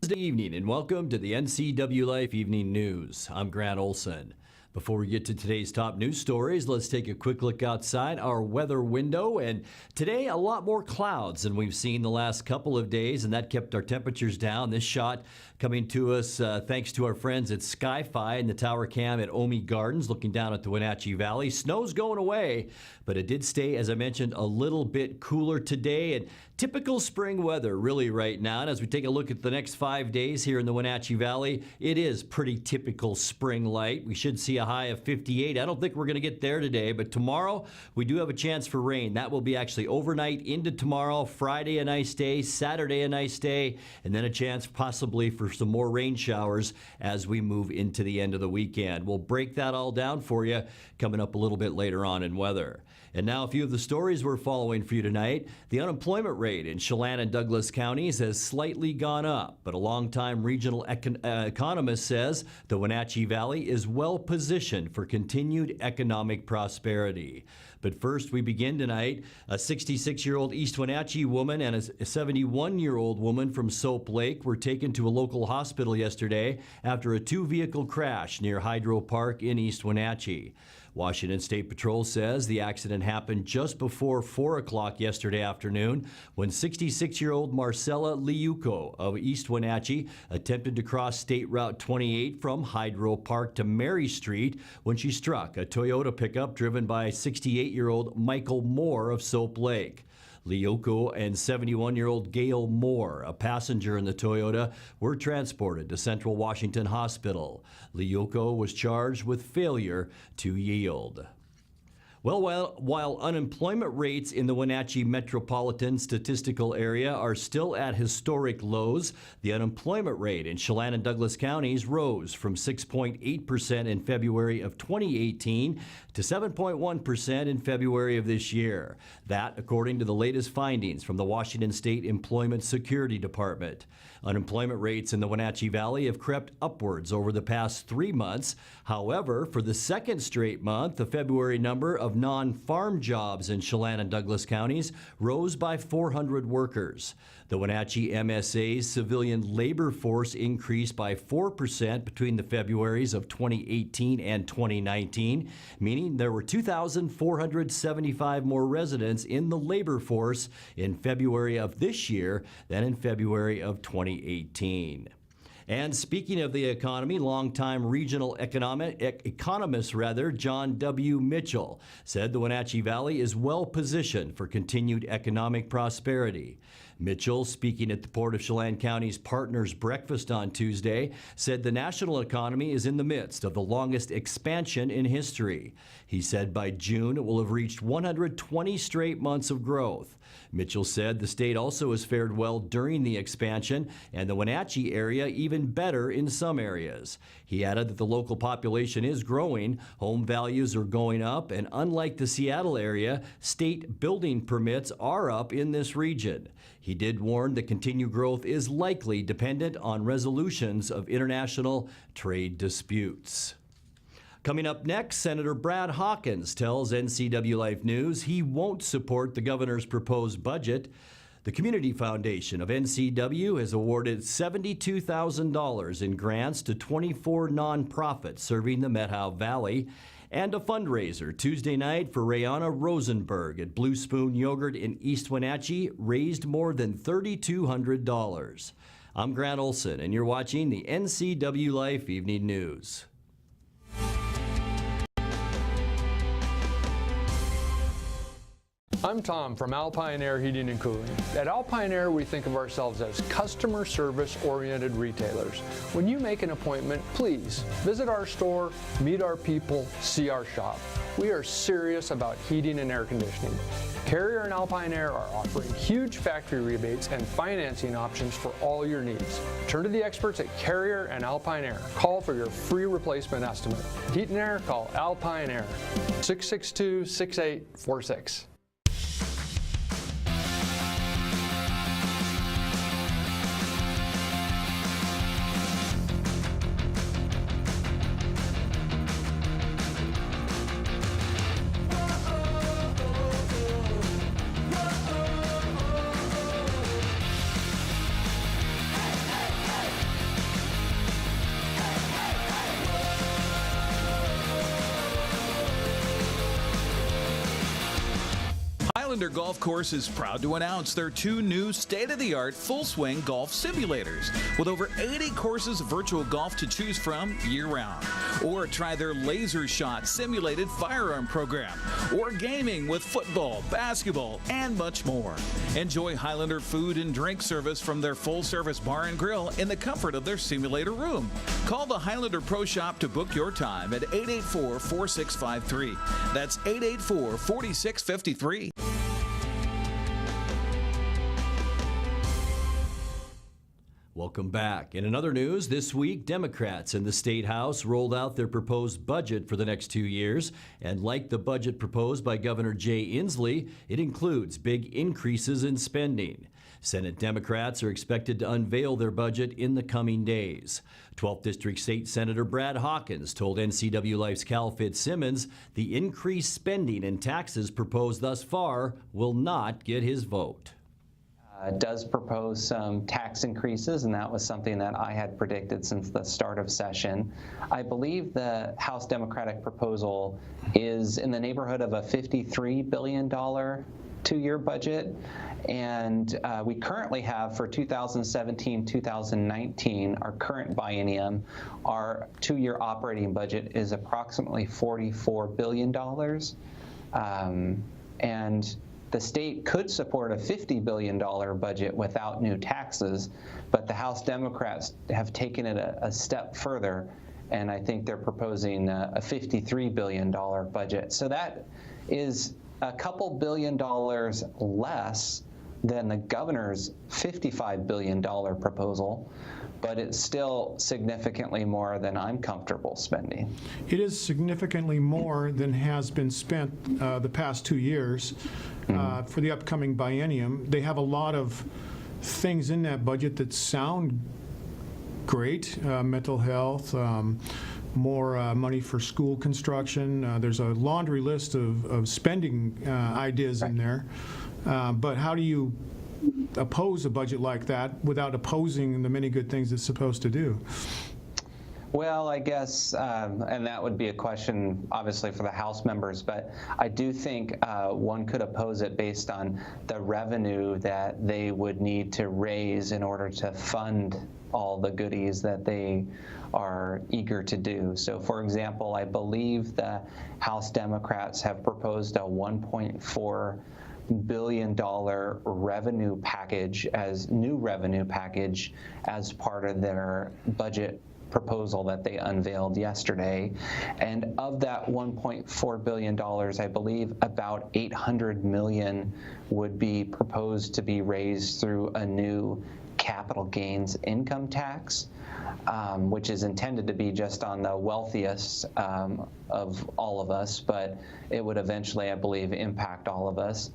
Thursday evening, and welcome to the NCWLIFE Evening News. I'm Grant Olson. Before we get to today's top news stories, let's take a quick look outside our weather window. And today, a lot more clouds than we've seen the last couple of days, and that kept our temperatures down. This shot coming to us thanks to our friends at Sky-Fi and the tower cam at Omi Gardens, looking down at the Wenatchee Valley. Snow's going away, but it did stay, as I mentioned, a little bit cooler today. And typical spring weather really right now. And as we take a look at the next 5 days here in the Wenatchee Valley, it is pretty typical spring light. We should see a high of 58. I don't think we're going to get there today, but tomorrow we do have a chance for rain. That will be actually overnight into tomorrow. Friday a nice day, Saturday a nice day, and then a chance possibly for some more rain showers as we move into the end of the weekend. We'll break that all down for you coming up a little bit later on in weather. And now a few of the stories we're following for you tonight. The unemployment rate in Chelan and Douglas counties has slightly gone up, but a longtime regional economist says the Wenatchee Valley is well positioned for continued economic prosperity. But first, we begin tonight. A 66-year-old East Wenatchee woman and a 71-year-old woman from Soap Lake were taken to a local hospital yesterday after a two-vehicle crash near Hydro Park in East Wenatchee. Washington State Patrol says the accident happened just before 4 o'clock yesterday afternoon when 66-year-old Marcella Liuko of East Wenatchee attempted to cross State Route 28 from Hydro Park to Mary Street when she struck a Toyota pickup driven by 68-year-old Michael Moore of Soap Lake. Liuko and 71-year-old Gail Moore, a passenger in the Toyota, were transported to Central Washington Hospital. Liuko was charged with failure to yield. Well, while unemployment rates in the Wenatchee metropolitan statistical area are still at historic lows, the unemployment rate in Chelan and Douglas counties rose from 6.8% in February of 2018 to 7.1% in February of this year. That, according to the latest findings from the Washington State Employment Security Department. Unemployment rates in the Wenatchee Valley have crept upwards over the past 3 months. However, for the second straight month, the February number of non-farm jobs in Chelan and Douglas counties rose by 400 workers. The Wenatchee MSA's civilian labor force increased by 4% between the Februarys of 2018 and 2019, meaning there were 2,475 more residents in the labor force in February of this year than in February of 2018. And speaking of the economy, longtime regional economist John W. Mitchell said the Wenatchee Valley is well positioned for continued economic prosperity. Mitchell, speaking at the Port of Chelan County's Partners Breakfast on Tuesday, said the national economy is in the midst of the longest expansion in history. He said by June it will have reached 120 straight months of growth. Mitchell said the state also has fared well during the expansion, and the Wenatchee area even better in some areas. He added that the local population is growing, home values are going up, and unlike the Seattle area, state building permits are up in this region. He did warn that continued growth is likely dependent on resolutions of international trade disputes. Coming up next, Senator Brad Hawkins tells NCWLIFE News he won't support the governor's proposed budget. The Community Foundation of NCW has awarded $72,000 in grants to 24 nonprofits serving the Methow Valley. And a fundraiser Tuesday night for Rayana Rosenberg at Blue Spoon Yogurt in East Wenatchee raised more than $3,200. I'm Grant Olson, and you're watching the NCWLIFE Evening News. I'm Tom from Alpine Air Heating and Cooling. At Alpine Air, we think of ourselves as customer service-oriented retailers. When you make an appointment, please visit our store, meet our people, see our shop. We are serious about heating and air conditioning. Carrier and Alpine Air are offering huge factory rebates and financing options for all your needs. Turn to the experts at Carrier and Alpine Air. Call for your free replacement estimate. Heat and air, call Alpine Air, 662-6846. Highlander Golf Course is proud to announce their 2 new state-of-the-art full-swing golf simulators with over 80 courses of virtual golf to choose from year-round. Or try their Laser Shot simulated firearm program, or gaming with football, basketball, and much more. Enjoy Highlander food and drink service from their full-service bar and grill in the comfort of their simulator room. Call the Highlander Pro Shop to book your time at 884-4653. That's 884-4653. Welcome back. In another news, this week, Democrats in the State House rolled out their proposed budget for the next 2 years. And like the budget proposed by Governor Jay Inslee, it includes big increases in spending. Senate Democrats are expected to unveil their budget in the coming days. 12th District State Senator Brad Hawkins told NCWLIFE's Cal Fitzsimmons the increased spending and taxes proposed thus far will not get his vote. Does propose some tax increases, and that was something that I had predicted since the start of session. I believe the House Democratic proposal is in the neighborhood of a $53 billion two-year budget, and we currently have for 2017-2019, our current biennium, our two-year operating budget is approximately $44 billion, and the state could support a $50 billion budget without new taxes, but the House Democrats have taken it a step further, and I think they're proposing a $53 billion budget. So that is a couple $billion less than the governor's $55 billion proposal, but it's still significantly more than I'm comfortable spending. It is significantly more than has been spent the past 2 years for the upcoming biennium. They have a lot of things in that budget that sound great, mental health, more money for school construction. There's a laundry list of spending ideas in there. But how do you oppose a budget like that without opposing the many good things it's supposed to do? Well, I guess, and that would be a question, obviously, for the House members, but I do think one could oppose it based on the revenue that they would need to raise in order to fund all the goodies that they are eager to do. So, for example, I believe the House Democrats have proposed a $1.4 billion revenue package new revenue package as part of their budget proposal that they unveiled yesterday. And of that $1.4 billion, I believe about $800 million would be proposed to be raised through a new capital gains income tax, which is intended to be just on the wealthiest of all of us, but it would eventually, I believe, impact all of us.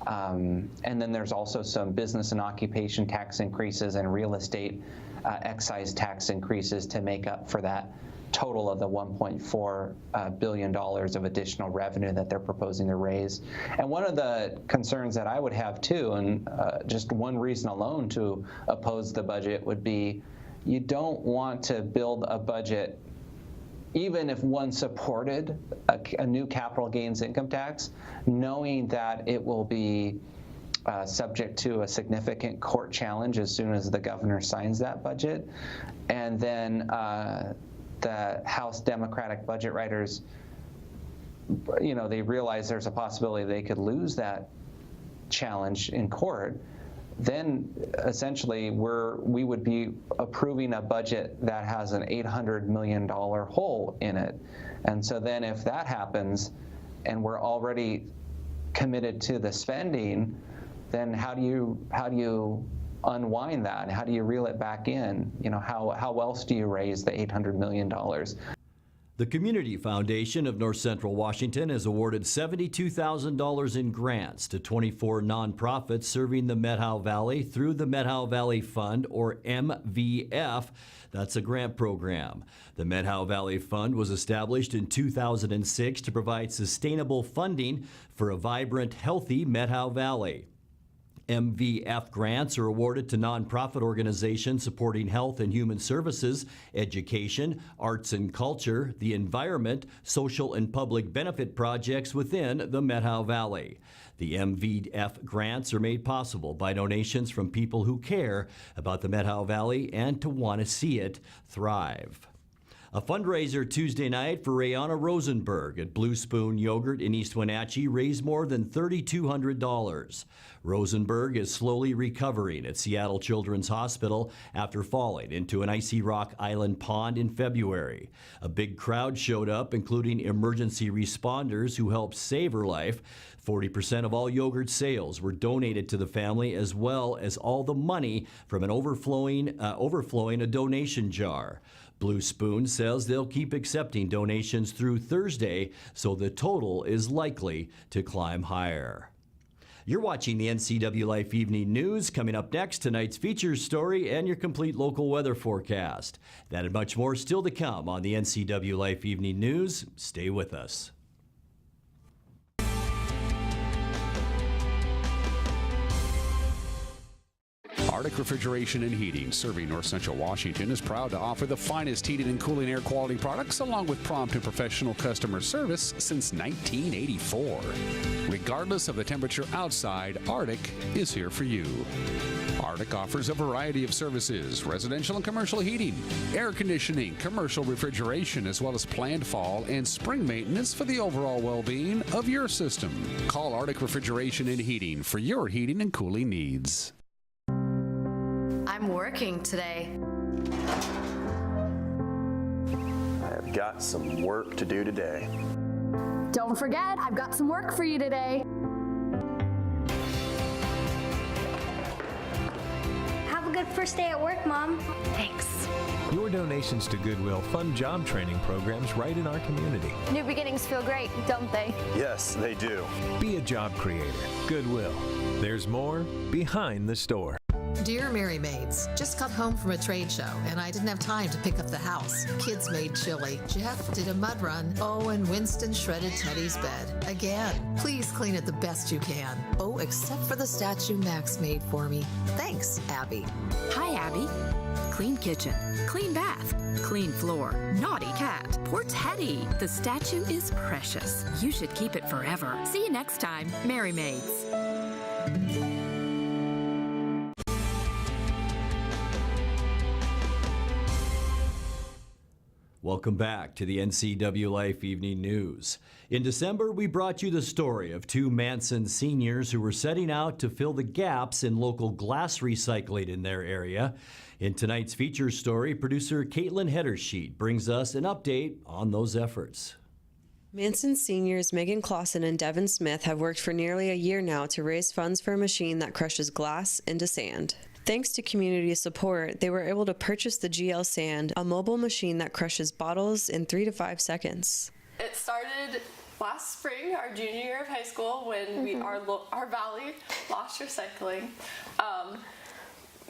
And then there's also some business and occupation tax increases and real estate excise tax increases to make up for that total of the $1.4 billion of additional revenue that they're proposing to raise. And one of the concerns that I would have too, and just one reason alone to oppose the budget would be you don't want to build a budget, even if one supported a new capital gains income tax, knowing that it will be subject to a significant court challenge as soon as the governor signs that budget. And then the House Democratic budget writers, they realize there's a possibility they could lose that challenge in court. Then essentially we would be approving a budget that has an $800 million hole in it. And so then if that happens and we're already committed to the spending, then how do you unwind that? How do you reel it back in? How else do you raise the $800 million? The Community Foundation of North Central Washington has awarded $72,000 in grants to 24 nonprofits serving the Methow Valley through the Methow Valley Fund, or MVF. That's a grant program. The Methow Valley Fund was established in 2006 to provide sustainable funding for a vibrant, healthy Methow Valley. MVF grants are awarded to nonprofit organizations supporting health and human services, education, arts and culture, the environment, social and public benefit projects within the Methow Valley. The MVF grants are made possible by donations from people who care about the Methow Valley and to want to see it thrive. A fundraiser Tuesday night for Rayana Rosenberg at Blue Spoon Yogurt in East Wenatchee raised more than $3,200. Rosenberg is slowly recovering at Seattle Children's Hospital after falling into an icy rock island pond in February. A big crowd showed up, including emergency responders who helped save her life. 40% of all yogurt sales were donated to the family, as well as all the money from an overflowing a donation jar. Blue Spoon says they'll keep accepting donations through Thursday, so the total is likely to climb higher. You're watching the NCWLIFE Evening News. Coming up next, tonight's features story and your complete local weather forecast. That and much more still to come on the NCWLIFE Evening News. Stay with us. Arctic Refrigeration and Heating, serving North Central Washington, is proud to offer the finest heating and cooling air quality products along with prompt and professional customer service since 1984. Regardless of the temperature outside, Arctic is here for you. Arctic offers a variety of services: residential and commercial heating, air conditioning, commercial refrigeration, as well as planned fall and spring maintenance for the overall well-being of your system. Call Arctic Refrigeration and Heating for your heating and cooling needs. I'm working today. I have got some work to do today. Don't forget, I've got some work for you today. Have a good first day at work, Mom. Thanks. Your donations to Goodwill fund job training programs right in our community. New beginnings feel great, don't they? Yes, they do. Be a job creator. Goodwill. There's more behind the store. Dear Mary Maids, just got home from a trade show and I didn't have time to pick up the house. Kids made chili. Jeff did a mud run. Oh, and Winston shredded Teddy's bed. Again, please clean it the best you can. Oh, except for the statue Max made for me. Thanks, Abby. Hi, Abby. Clean kitchen, clean bath, clean floor, naughty cat, poor Teddy. The statue is precious. You should keep it forever. See you next time, Mary Maids. Welcome back to the NCWLIFE Evening News. In December, we brought you the story of two Manson seniors who were setting out to fill the gaps in local glass recycling in their area. In tonight's feature story, producer Caitlin Hedersheet brings us an update on those efforts. Manson seniors Megan Clausen and Devin Smith have worked for nearly a year now to raise funds for a machine that crushes glass into sand. Thanks to community support, they were able to purchase the GL Sand, a mobile machine that crushes bottles in 3 to 5 seconds. It started last spring, our junior year of high school, when our valley lost recycling.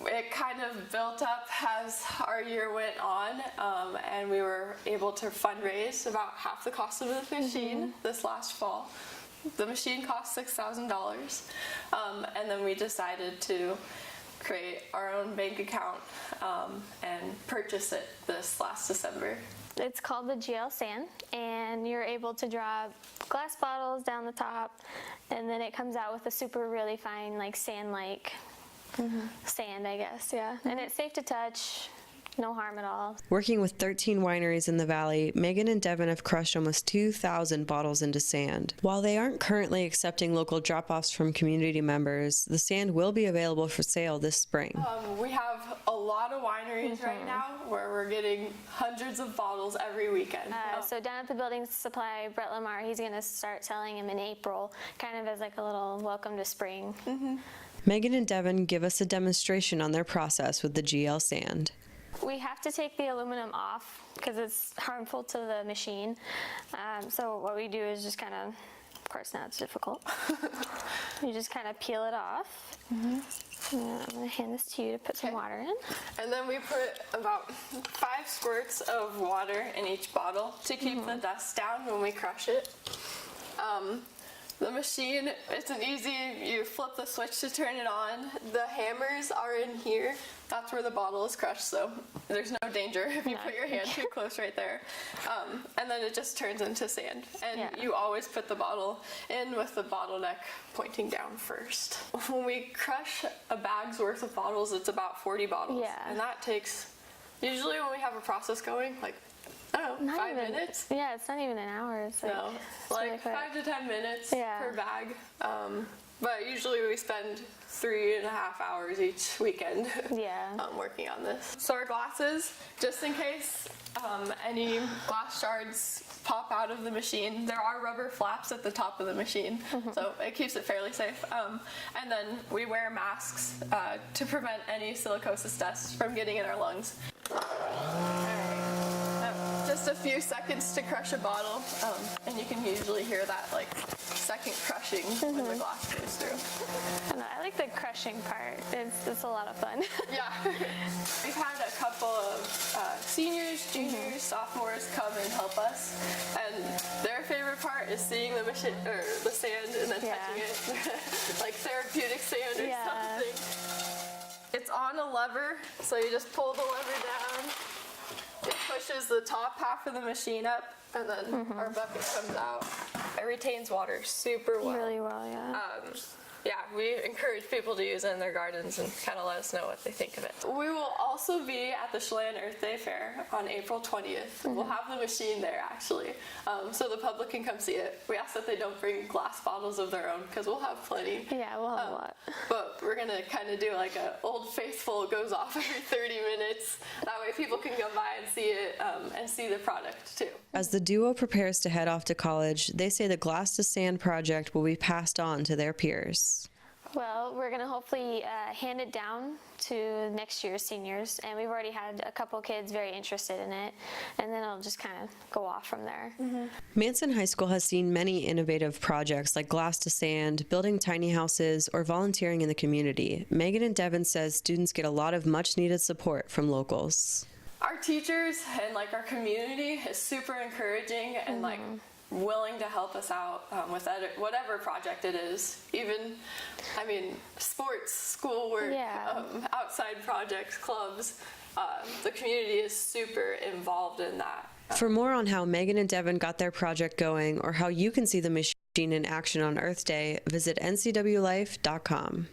It kind of built up as our year went on, and we were able to fundraise about half the cost of the machine this last fall. The machine cost $6,000, and then we decided to create our own bank account and purchase it this last December. It's called the GL Sand, and you're able to drop glass bottles down the top, and then it comes out with a super really fine, like sand-like sand, I guess, yeah. And it's safe to touch, no harm at all. Working with 13 wineries in the valley, Megan and Devin have crushed almost 2,000 bottles into sand. While they aren't currently accepting local drop-offs from community members, the sand will be available for sale this spring. We have a lot of wineries right now where we're getting hundreds of bottles every weekend. So down at the building supply, Brett Lamar, he's going to start selling them in April, kind of as like a little welcome to spring. Megan and Devin give us a demonstration on their process with the GL Sand. We have to take the aluminum off because it's harmful to the machine. So what we do is just kind of course now it's difficult. You just kind of peel it off. And I'm going to hand this to you to put some water in. And then we put about 5 squirts of water in each bottle to keep the dust down when we crush it. The machine, it's an easy, you flip the switch to turn it on. The hammers are in here. That's where the bottle is crushed, so there's no danger if you put your hand too close right there. And then it just turns into sand. And you always put the bottle in with the bottleneck pointing down first. When we crush a bag's worth of bottles, it's about 40 bottles. And that takes, usually when we have a process going, like, I don't know, 5 minutes? Yeah, it's not even an hour. It's like, no, like 5 to 10 minutes per bag. But usually we spend 3.5 hours each weekend working on this. So our glasses, just in case any glass shards pop out of the machine, there are rubber flaps at the top of the machine, so it keeps it fairly safe. And then we wear masks to prevent any silicosis dust from getting in our lungs. Just a few seconds to crush a bottle, and you can usually hear that like second crushing when the glass goes through. I don't know, I like the crushing part. It's a lot of fun. Yeah. We've had a couple of seniors, juniors, sophomores come and help us, and their favorite part is seeing the machine or the sand and then touching it, like therapeutic sand or something. It's on a lever, so you just pull the lever down. It pushes the top half of the machine up, and then our bucket comes out. It retains water super well. Really well, yeah. We encourage people to use it in their gardens and kind of let us know what they think of it. We will also be at the Chelan Earth Day Fair on April 20th. We'll have the machine there, actually, so the public can come see it. We ask that they don't bring glass bottles of their own, because we'll have plenty. Yeah, we'll have a lot. But we're going to kind of do like a Old Faithful goes off every 30 minutes. That way people can come by and see it and see the product, too. As the duo prepares to head off to college, they say the Glass to Sand project will be passed on to their peers. Well, we're going to hopefully hand it down to next year's seniors, and we've already had a couple kids very interested in it, and then it'll just kind of go off from there. Manson High School has seen many innovative projects like Glass to Sand, building tiny houses, or volunteering in the community. Megan and Devin says students get a lot of much-needed support from locals. Our teachers and like our community is super encouraging and like willing to help us out with whatever project it is. Even, I mean, sports, schoolwork, outside projects, clubs. The community is super involved in that. For more on how Megan and Devin got their project going or how you can see the machine in action on Earth Day, visit NCWLIFE.com.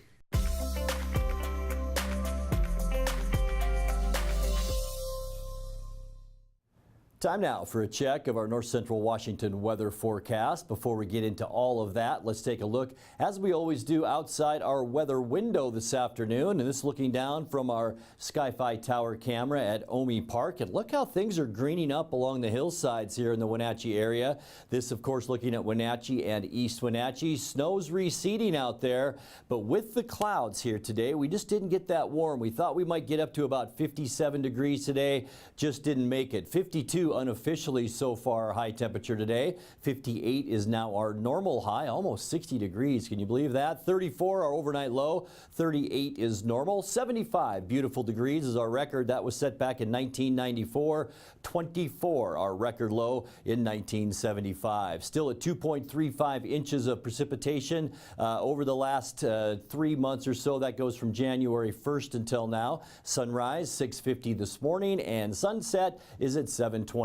Time now for a check of our North Central Washington weather forecast. Before we get into all of that, let's take a look, as we always do, outside our weather window this afternoon. And this looking down from our Sky-Fi Tower camera at Omi Park. And look how things are greening up along the hillsides here in the Wenatchee area. This, of course, looking at Wenatchee and East Wenatchee. Snow's receding out there, but with the clouds here today, we just didn't get that warm. We thought we might get up to about 57 degrees today, just didn't make it. 52 unofficially so far, our high temperature today. 58 is now our normal high, almost 60 degrees. Can you believe that? 34 our overnight low. 38 is normal. 75 beautiful degrees is our record. That was set back in 1994. 24 our record low in 1975. Still at 2.35 inches of precipitation over the last 3 months or so. That goes from January 1st until now. Sunrise 6:50 this morning, and sunset is at 7:23.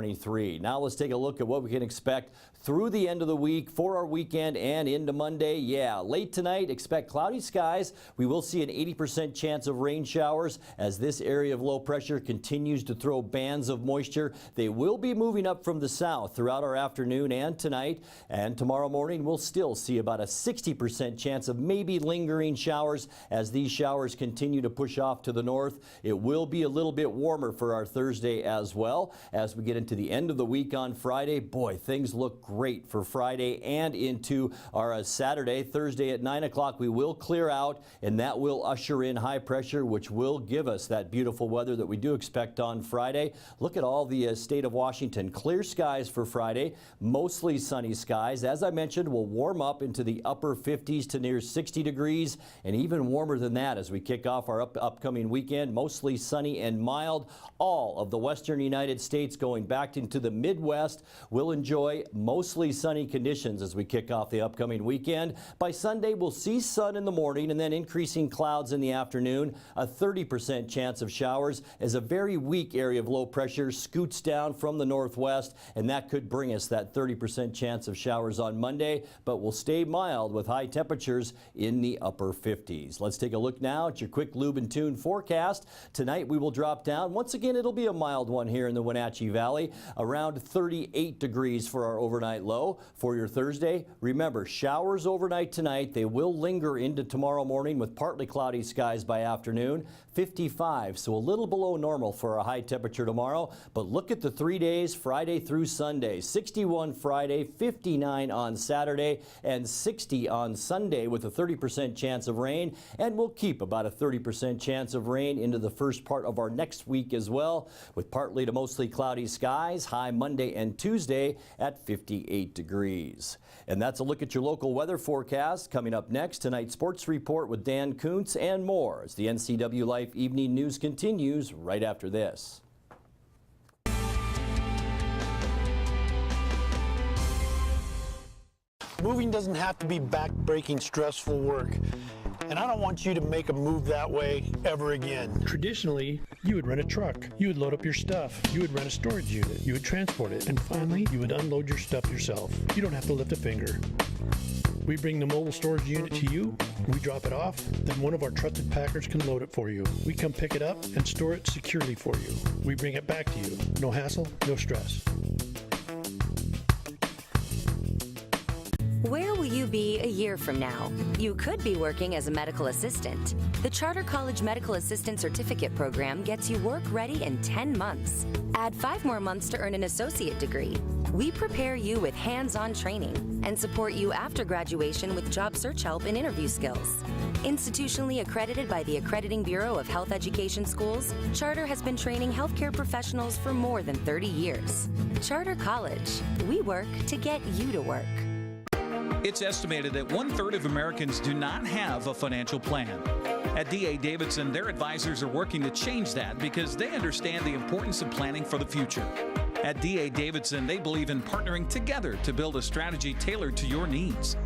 Now let's take a look at what we can expect through the end of the week for our weekend and into Monday. Late tonight, expect cloudy skies. We will see an 80% chance of rain showers as this area of low pressure continues to throw bands of moisture. They will be moving up from the south throughout our afternoon and tonight. And tomorrow morning, we'll still see about a 60% chance of maybe lingering showers as these showers continue to push off to the north. It will be a little bit warmer for our Thursday as well. As we get into the end of the week on Friday, boy, things look great for Friday and into our Saturday. Thursday at 9 o'clock, we will clear out, and that will usher in high pressure, which will give us that beautiful weather that we do expect on Friday. Look at all the state of Washington. Clear skies for Friday, mostly sunny skies. As I mentioned, we'll warm up into the upper 50s to near 60 degrees, and even warmer than that as we kick off our upcoming weekend. Mostly sunny and mild. All of the western United States going back into the Midwest. We'll enjoy mostly sunny conditions as we kick off the upcoming weekend. By Sunday, we'll see sun in the morning and then increasing clouds in the afternoon. A 30% chance of showers as a very weak area of low pressure scoots down from the northwest, and that could bring us that 30% chance of showers on Monday, but will stay mild with high temperatures in the upper 50s. Let's take a look now at your quick lube and tune forecast. Tonight we will drop down. Once again, it'll be a mild one here in the Wenatchee Valley, around 38 degrees for our overnight low. For your Thursday, remember, showers overnight tonight. They will linger into tomorrow morning with partly cloudy skies by afternoon. 55, so a little below normal for a high temperature tomorrow. But look at the 3 days, Friday through Sunday. 61 Friday, 59 on Saturday, and 60 on Sunday with a 30% chance of rain. And we'll keep about a 30% chance of rain into the first part of our next week as well, with partly to mostly cloudy skies, high Monday and Tuesday at 58 degrees. And that's a look at your local weather forecast. Coming up next, tonight's sports report with Dan Kuntz and more as the NCWLIFE Evening News continues right after this. Moving doesn't have to be back-breaking, stressful work. And I don't want you to make a move that way ever again. Traditionally, you would rent a truck. You would load up your stuff. You would rent a storage unit. You would transport it. And finally, you would unload your stuff yourself. You don't have to lift a finger. We bring the mobile storage unit to you, we drop it off, then one of our trusted packers can load it for you. We come pick it up and store it securely for you. We bring it back to you. No hassle, no stress. Where will you be a year from now? You could be working as a medical assistant. The Charter College Medical Assistant Certificate Program gets you work ready in 10 months. Add 5 more months to earn an associate degree. We prepare you with hands-on training and support you after graduation with job search help and interview skills. Institutionally accredited by the Accrediting Bureau of Health Education Schools, Charter has been training healthcare professionals for more than 30 years. Charter College. We work to get you to work. It's estimated that 1/3 of Americans do not have a financial plan. At D.A. Davidson, their advisors are working to change that because they understand the importance of planning for the future. At D.A. Davidson, they believe in partnering together to build a strategy tailored to your needs.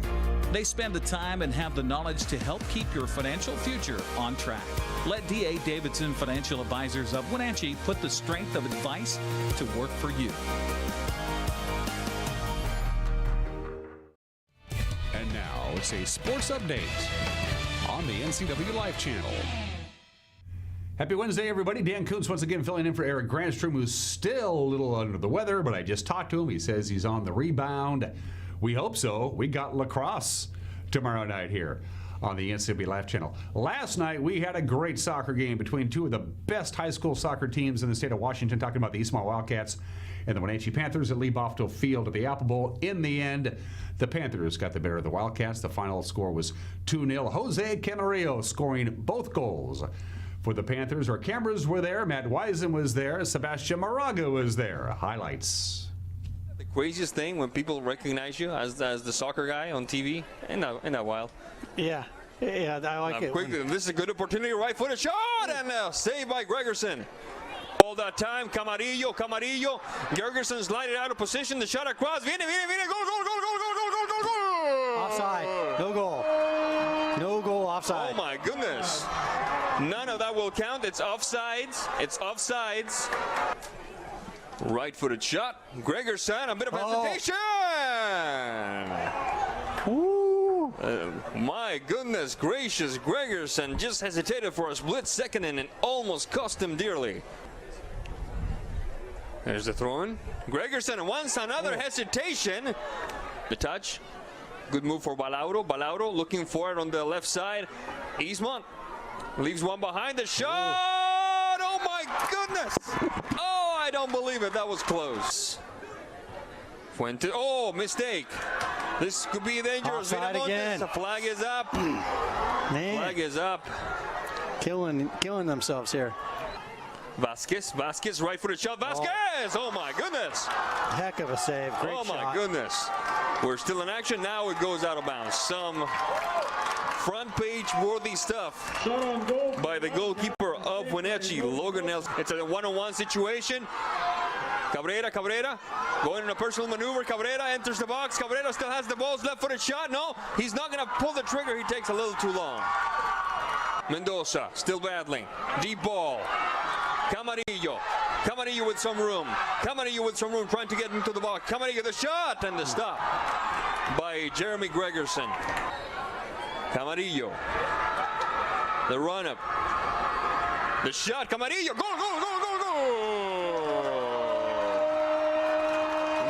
They spend the time and have the knowledge to help keep your financial future on track. Let D.A. Davidson Financial Advisors of Wenatchee put the strength of advice to work for you. And now it's a sports update on the NCWLIFE channel. Happy Wednesday, everybody. Dan Kuntz once again filling in for Eric Grandstrom, who's still a little under the weather, but I just talked to him. He says he's on the rebound. We hope so. We got lacrosse tomorrow night here on the NCWLIFE channel. Last night, we had a great soccer game between two of the best high school soccer teams in the state of Washington, talking about the Eastmont Wildcats and the Wenatchee Panthers at Lee Bofto Field at the Apple Bowl. In the end, the Panthers got the better of the Wildcats. The final score was 2-0. Jose Camarillo scoring both goals for the Panthers. Our cameras were there. Matt Wiesen was there. Sebastian Moraga was there. Highlights. The craziest thing when people recognize you as the soccer guy on TV. Isn't that wild? Yeah, I like it. Quickly, this is a good opportunity. Right footed shot and saved by Gregerson. All that time, Camarillo. Gregerson's lighted out of position. The shot across. Viene. Goal. Offside. No goal. Offside. Oh my goodness. None of that will count. It's offsides. Right-footed shot. Gregerson, a bit of hesitation. My goodness gracious, Gregerson just hesitated for a split second and it almost cost him dearly. There's the throw-in. Gregerson wants another hesitation. The touch. Good move for Balauro. Balauro looking for it on the left side. Eastmont leaves one behind. The shot! Oh my goodness! Oh, I don't believe it. That was close. Fuente. Oh, mistake. This could be dangerous. Offside again. The flag is up. Man. Flag is up. Killing themselves here. Vasquez, right-footed shot. Vasquez! Oh my goodness! Heck of a save. Great oh my shot. Goodness. We're still in action. Now it goes out of bounds. Some front page worthy stuff by the goalkeeper of Wenatchee, Logan Nelson. It's a one-on-one situation. Cabrera going in a personal maneuver. Cabrera enters the box. Cabrera still has the balls. Left-footed shot. No, he's not going to pull the trigger. He takes a little too long. Mendoza still battling. Deep ball. Camarillo with some room. Camarillo with some room trying to get into the box. Camarillo the shot and the stop by Jeremy Gregerson. Camarillo. The run-up. The shot. Camarillo. Goal, goal, goal, goal, goal.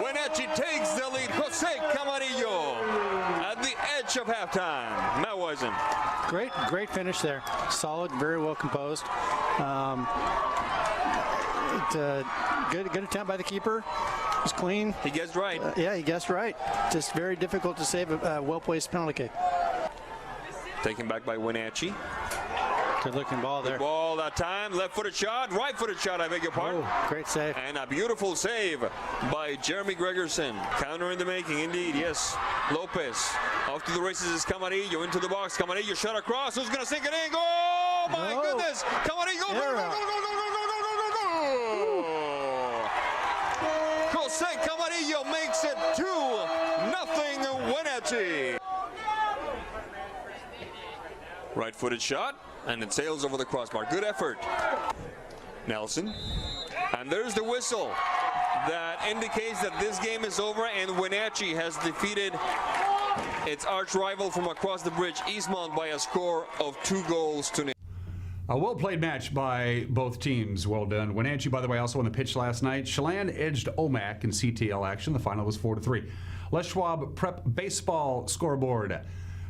Wenatchee takes the lead. Jose Camarillo at the edge of halftime. Matt Wisen. Great finish there. Solid, very well composed. Good attempt by the keeper. It was clean. He guessed right. Yeah, he guessed right. Just very difficult to save a well-placed penalty kick. Taken back by Wenatchee. Good looking ball there. Good ball that time. Left-footed shot. Right-footed shot, I beg your pardon. Oh, great save. And a beautiful save by Jeremy Gregerson. Counter in the making, indeed. Yes. Lopez. Off to the races is Camarillo. Into the box. Camarillo shot across. Who's going to sink it in? Oh, my goodness. Camarillo. Go, go, go, go, go, go, go, go, go, go, go. Jose Camarillo makes it 2-0 Wenatchee. Right-footed shot, and it sails over the crossbar. Good effort. Nelson. And there's the whistle that indicates that this game is over and Wenatchee has defeated its arch rival from across the bridge, Eastmont, by a score of 2-0. A well-played match by both teams. Well done. Wenatchee, by the way, also on the pitch last night. Chelan edged OMAC in CTL action. The final was 4-3. Les Schwab Prep Baseball scoreboard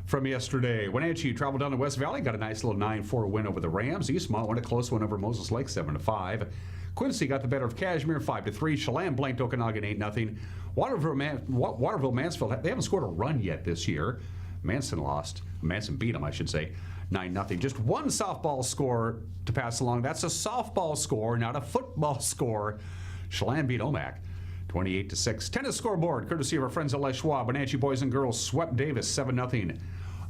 from yesterday. Wenatchee traveled down to West Valley, got a nice little 9-4 win over the Rams. Eastmont won a close one over Moses Lake, 7-5. Quincy got the better of Cashmere, 5-3. Chelan blanked Okanagan, 8-0. Waterville Mansfield, they haven't scored a run yet this year. Manson beat them, I should say, 9-0. Just one softball score to pass along. That's a softball score, not a football score. Chelan beat OMAC 28-6. Tennis scoreboard, courtesy of our friends at Les Schwab. Wenatchee boys and girls swept Davis 7-0.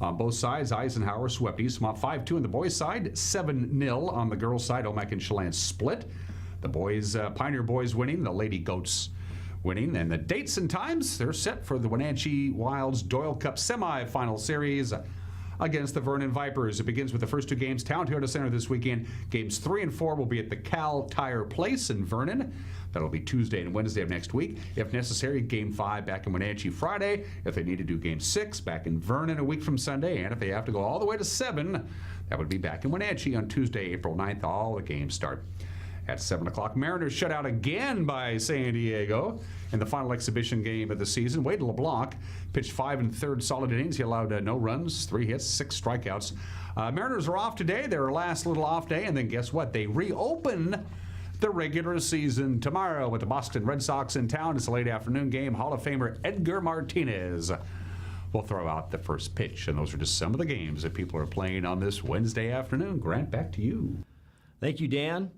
On both sides, Eisenhower swept Eastmont 5-2 on the boys' side, 7-0 on the girls' side. OMAC and Chelan split. The boys, Pioneer boys winning, the Lady Goats winning. And the dates and times, they're set for the Wenatchee Wilds Doyle Cup semifinal series against the Vernon Vipers. It begins with the first two games, Town Toyota Center this weekend. Games 3 and 4 will be at the Cal Tire Place in Vernon. That'll be Tuesday and Wednesday of next week. If necessary, Game 5 back in Wenatchee Friday. If they need to do Game 6, back in Vernon a week from Sunday. And if they have to go all the way to 7, that would be back in Wenatchee on Tuesday, April 9th. All the games start at 7 o'clock. Mariners shut out again by San Diego in the final exhibition game of the season. Wade LeBlanc pitched 5 1/3 solid innings. He allowed no runs, 3 hits, 6 strikeouts. Mariners are off today, their last little off day, and then guess what? They reopen the regular season tomorrow with the Boston Red Sox in town. It's a late afternoon game. Hall of Famer Edgar Martinez will throw out the first pitch, and those are just some of the games that people are playing on this Wednesday afternoon. Grant, back to you. Thank you, Dan.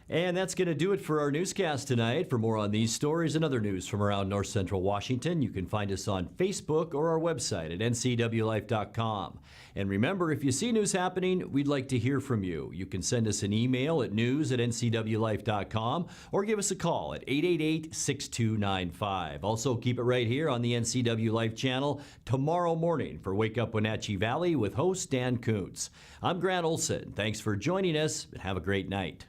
And that's going to do it for our newscast tonight. For more on these stories and other news from around North Central Washington, you can find us on Facebook or our website at ncwlife.com. And remember, if you see news happening, we'd like to hear from you. You can send us an email at news@ncwlife.com or give us a call at 888-6295. Also, keep it right here on the NCW Life channel tomorrow morning for Wake Up Wenatchee Valley with host Dan Kuntz. I'm Grant Olson. Thanks for joining us, and have a great night.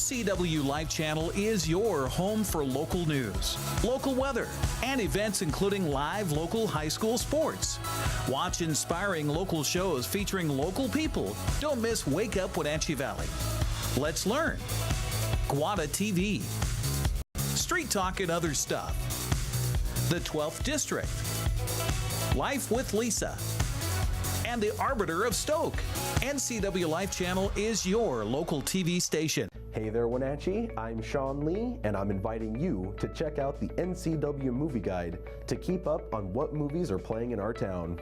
NCW Life channel is your home for local news, local weather, and events including live local high school sports. Watch inspiring local shows featuring local people. Don't miss Wake Up Wenatchee Valley. Let's learn. Guada TV. Street Talk and other stuff. The 12th District. Life with Lisa. And the Arbiter of Stoke. NCW Life channel is your local TV station. Hey there, Wenatchee. I'm Sean Lee, and I'm inviting you to check out the NCW Movie Guide to keep up on what movies are playing in our town.